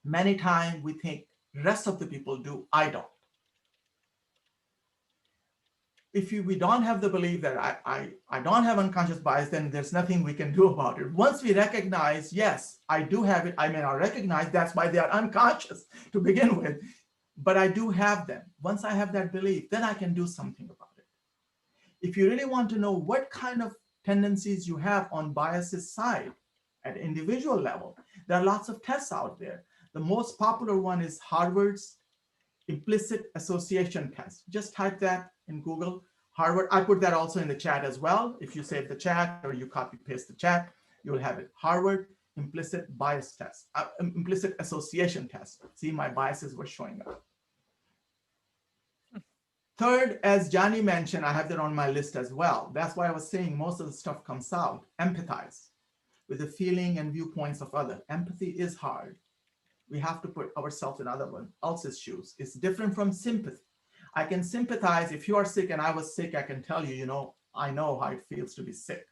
S3: Many times we think the rest of the people do, I don't. If we don't have the belief that I don't have unconscious bias, then there's nothing we can do about it. Once we recognize, yes, I do have it, I may not recognize, that's why they are unconscious to begin with, but I do have them. Once I have that belief, then I can do something about it. If you really want to know what kind of tendencies you have on biases side at individual level, there are lots of tests out there. The most popular one is Harvard's implicit association test. Just type that in Google, Harvard. I put that also in the chat as well. If you save the chat or you copy paste the chat, you will have it. Harvard implicit bias test, implicit association test. See, my biases were showing up. Third, as Johnny mentioned, I have that on my list as well. That's why I was saying most of the stuff comes out. Empathize with the feeling and viewpoints of others. Empathy is hard. We have to put ourselves in other one else's shoes. It's different from sympathy. I can sympathize. If you are sick and I was sick, I can tell you, I know how it feels to be sick.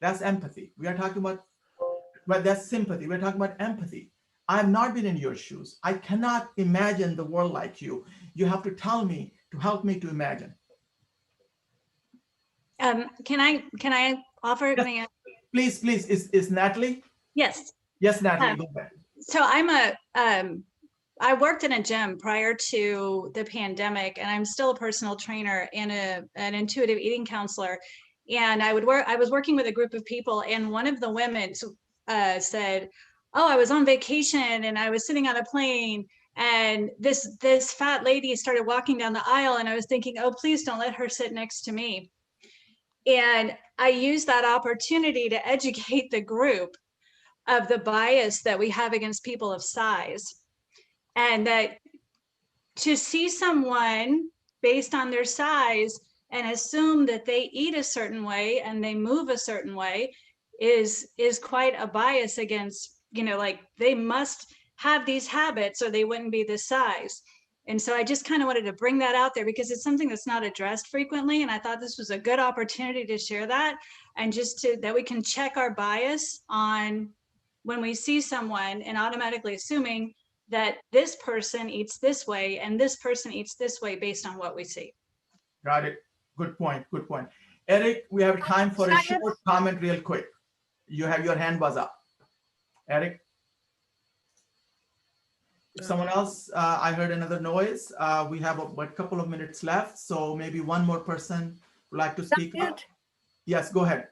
S3: That's empathy. We are talking about, but that's sympathy. We're talking about empathy. I've not been in your shoes. I cannot imagine the world like you. You have to tell me to help me to imagine.
S11: Can I offer?
S3: Yes. Please. Is Natalie?
S11: Yes.
S3: Yes, Natalie, go ahead.
S11: So I worked in a gym prior to the pandemic, and I'm still a personal trainer and an intuitive eating counselor. And I was working with a group of people, and one of the women said, "Oh, I was on vacation and I was sitting on a plane, and this fat lady started walking down the aisle, and I was thinking, oh, please don't let her sit next to me." And I used that opportunity to educate the group of the bias that we have against people of size, and that to see someone based on their size and assume that they eat a certain way and they move a certain way is quite a bias against, like they must have these habits or they wouldn't be this size. And so I just kind of wanted to bring that out there because it's something that's not addressed frequently. And I thought this was a good opportunity to share that, and just that we can check our bias on when we see someone and automatically assuming that this person eats this way and this person eats this way based on what we see.
S3: Got it. Good point. Eric, we have time for a short comment real quick. You have your hand was up. Eric? Someone else, I heard another noise. We have a couple of minutes left, so maybe one more person would like to speak up. Yes, go ahead.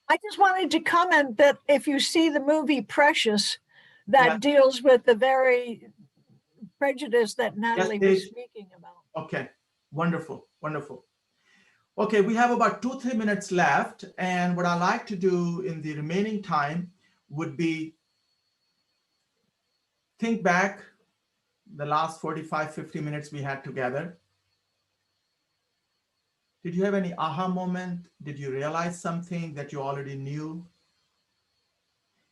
S14: I just wanted to comment that if you see the movie Precious, that deals with the very prejudice that Natalie was speaking about.
S3: Okay, wonderful. Okay, we have about 2-3 minutes left, and what I like to do in the remaining time would be think back the last 45-50 minutes we had together. Did you have any aha moment? Did you realize something that you already knew?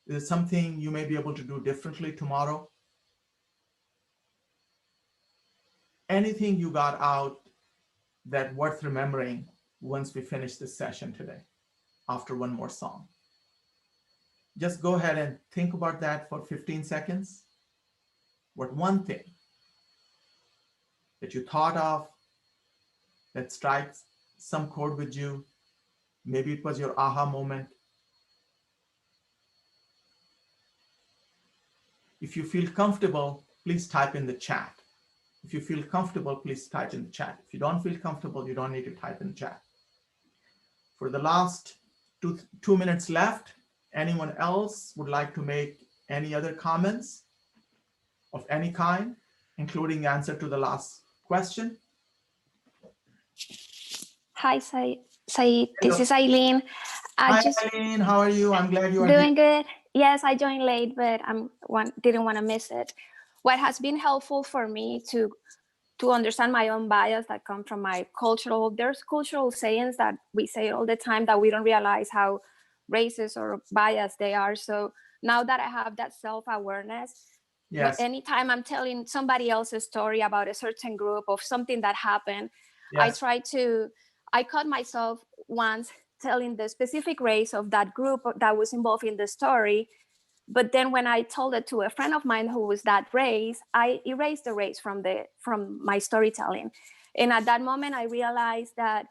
S3: Is there something you may be able to do differently tomorrow? Anything you got out that worth remembering once we finish this session today? after one more song. Just go ahead and think about that for 15 seconds. What one thing that you thought of that strikes some chord with you, maybe it was your aha moment. If you feel comfortable, please type in the chat. If you feel comfortable, please type in the chat. If you don't feel comfortable, you don't need to type in the chat. For the last two minutes left, anyone else would like to make any other comments of any kind, including answer to the last question?
S15: Hi, Syed. This is Eileen.
S3: Hi, Eileen. How are you? I'm glad you are
S15: doing
S3: here.
S15: good. Yes, I joined late, but didn't want to miss it. What has been helpful for me to understand my own bias that come from there's cultural sayings that we say all the time that we don't realize how racist or biased they are. So now that I have that self-awareness,
S3: yes,
S15: anytime I'm telling somebody else's story about a certain group of something that happened,
S3: yes,
S15: I caught myself once telling the specific race of that group that was involved in the story. But then when I told it to a friend of mine who was that race, I erased the race from my storytelling. And at that moment, I realized that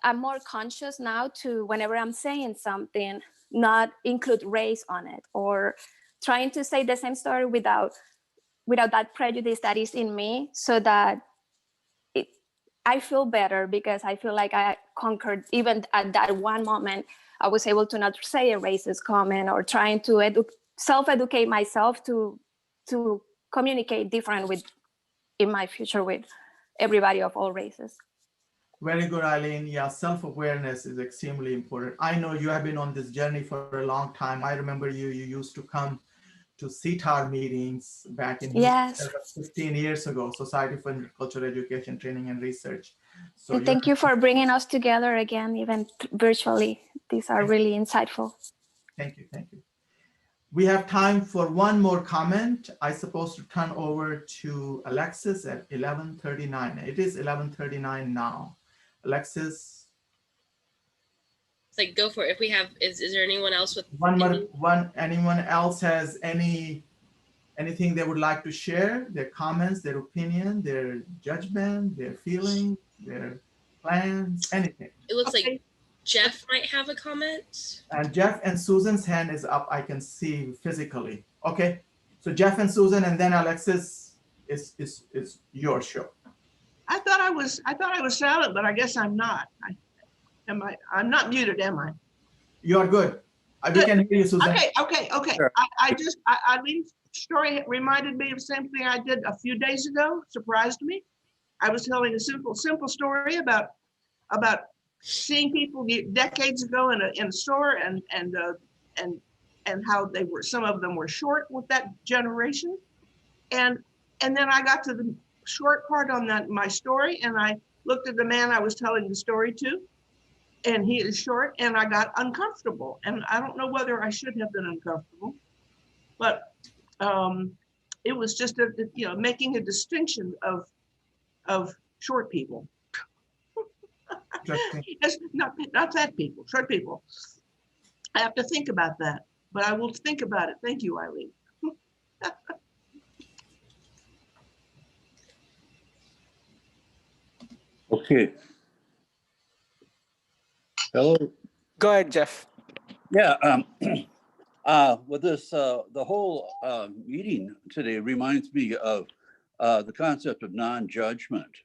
S15: I'm more conscious now to, whenever I'm saying something, not include race on it, or trying to say the same story without that prejudice that is in me, so that I feel better, because I feel like I conquered, even at that one moment, I was able to not say a racist comment, or trying to self-educate myself to communicate different in my future with everybody of all races.
S3: Very good, Eileen. Yeah, self-awareness is extremely important. I know you have been on this journey for a long time. I remember you used to come to CTAR meetings back in 15 years ago, Society for Intercultural Education, Training and Research. So
S15: and thank you for bringing us together again, even virtually. These are really insightful.
S3: Thank you, thank you. We have time for one more comment. I'm supposed to turn over to Alexis at 11:39. It is 11:39 now. Alexis.
S2: Go for it. If we have, is there anyone else with
S3: anyone else has anything they would like to share, their comments, their opinion, their judgment, their feelings, their plans, anything?
S2: It looks like Jeff might have a comment.
S3: And Jeff and Susan's hand is up. I can see physically. Okay, so Jeff and Susan, and then Alexis is your show.
S5: I thought I was silent, but I guess I'm not. I'm not muted, am I?
S3: You are good. We can hear you, Susan.
S5: Okay. Sure. Eileen's story reminded me of something I did a few days ago. Surprised me. I was telling a simple story about seeing people decades ago in a store, and how they were, some of them were short with that generation, and then I got to the short part on my story, and I looked at the man I was telling the story to, and he is short, and I got uncomfortable, and I don't know whether I should have been uncomfortable, but it was just making a distinction of short people. It's not fat people, short people. I have to think about that, but I will think about it. Thank you, Eileen.
S12: Okay. Hello.
S4: Go ahead, Jeff.
S12: Yeah. With this, the whole meeting today reminds me of the concept of non-judgment.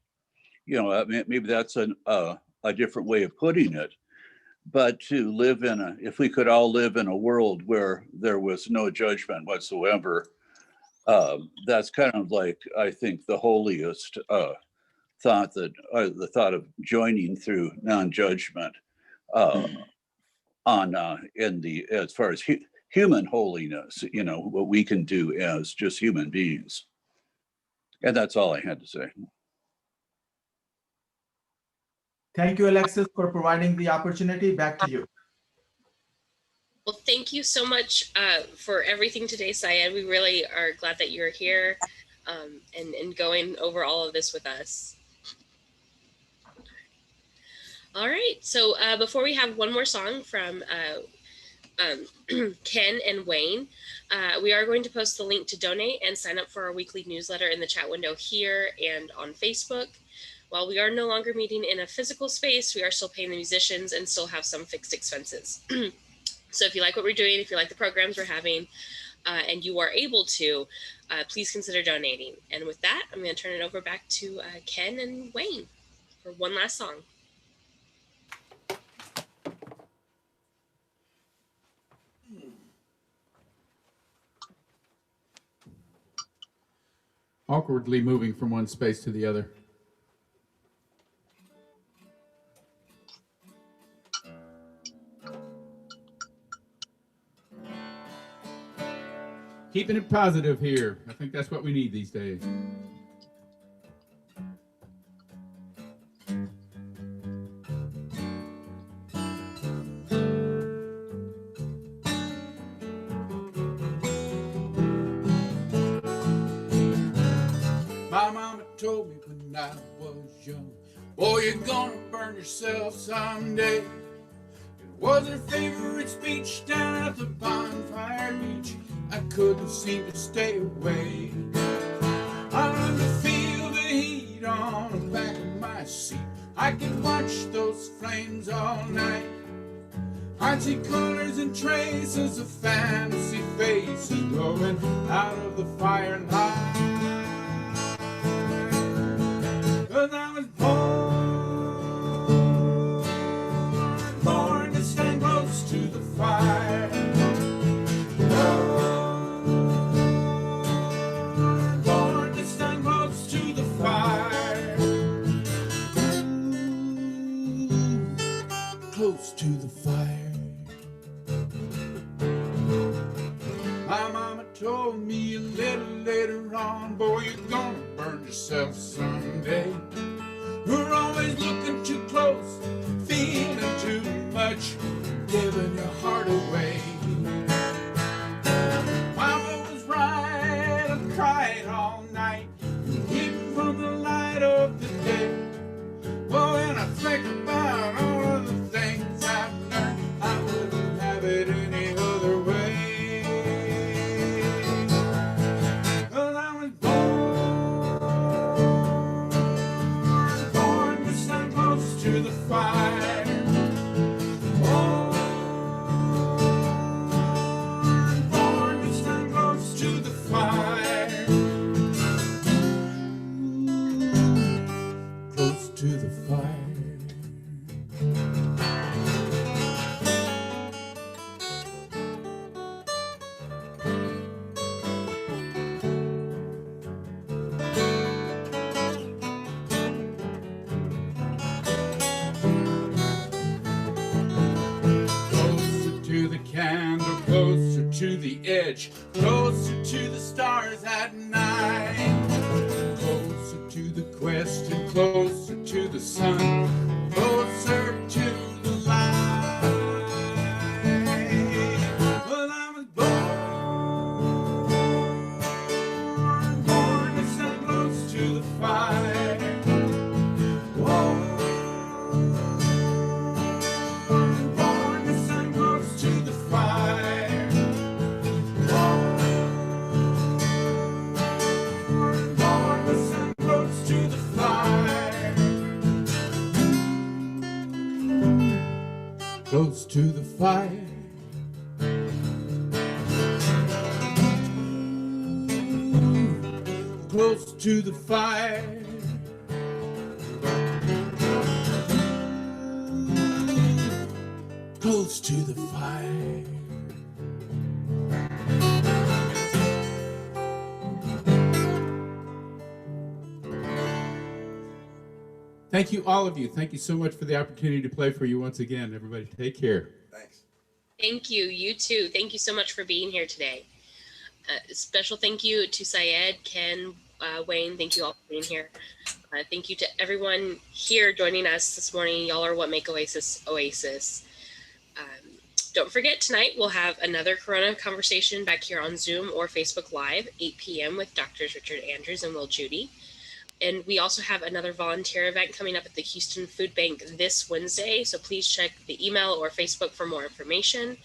S12: Maybe that's a different way of putting it, but to live if we could all live in a world where there was no judgment whatsoever, that's kind of like, I think, the holiest thought, that the thought of joining through non-judgment as far as human holiness, what we can do as just human beings. And that's all I had to say.
S3: Thank you, Alexis, for providing the opportunity. Back to you.
S2: Well, thank you so much for everything today, Syed. We really are glad that you're here and going over all of this with us. All right. So before we have one more song from Ken and Wayne, we are going to post the link to donate and sign up for our weekly newsletter in the chat window here and on Facebook. While we are no longer meeting in a physical space, we are still paying the musicians and still have some fixed expenses. So if you like what we're doing, if you like the programs we're having, and you are able to, please consider donating. And with that, I'm going to turn it over back to Ken and Wayne for one last song.
S1: Awkwardly moving from one space to the other. Keeping it positive here. I think that's what we need these days. My mama told me when I was young, boy, you're gonna burn yourself someday. It was her favorite speech down at the bonfire beach. I couldn't seem to stay away. I love to feel the heat on the back of my seat. I could watch those flames all night. I'd see colors and traces of fantasy faces glowing out of the firelight. 'Cause I was born to stand close to the fire. Born to stand close to the fire. Close to the fire. My mama told me a little later on, boy, you're gonna burn yourself someday. You're always looking too close, feeling too much, giving your heart away. Mama was right, I cried all night, hidden from the light of the day. Well, when I think about all of the things I've learned, I wouldn't have it any other way. 'Cause I was born to stand close to the fire. Born to stand close to the fire. Close to the fire. Closer to the candle, closer to the edge, closer to the stars at night. Closer to the question, closer to the sun, closer to the light. Well, I was born to stand close to the fire. Born to stand close to the fire. Born to stand close to the fire. Close to the fire. Close to the fire. Close to the fire. Thank you, all of you. Thank you so much for the opportunity to play for you once again. Everybody, take care.
S16: Thanks.
S2: Thank you. You too. Thank you so much for being here today. Special thank you to Syed, Ken, Wayne. Thank you all for being here. Thank you to everyone here joining us this morning. Y'all are what make Oasis Oasis. Don't forget, tonight we'll have another Corona conversation back here on Zoom or Facebook Live, 8 p.m. with Drs. Richard Andrews and Will Judy. And we also have another volunteer event coming up at the Houston Food Bank this Wednesday. So please check the email or Facebook for more information.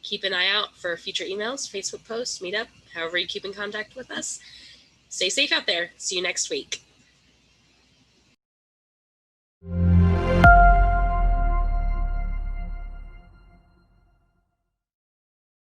S2: Keep an eye out for future emails, Facebook posts, meetup, however you keep in contact with us. Stay safe out there. See you next week.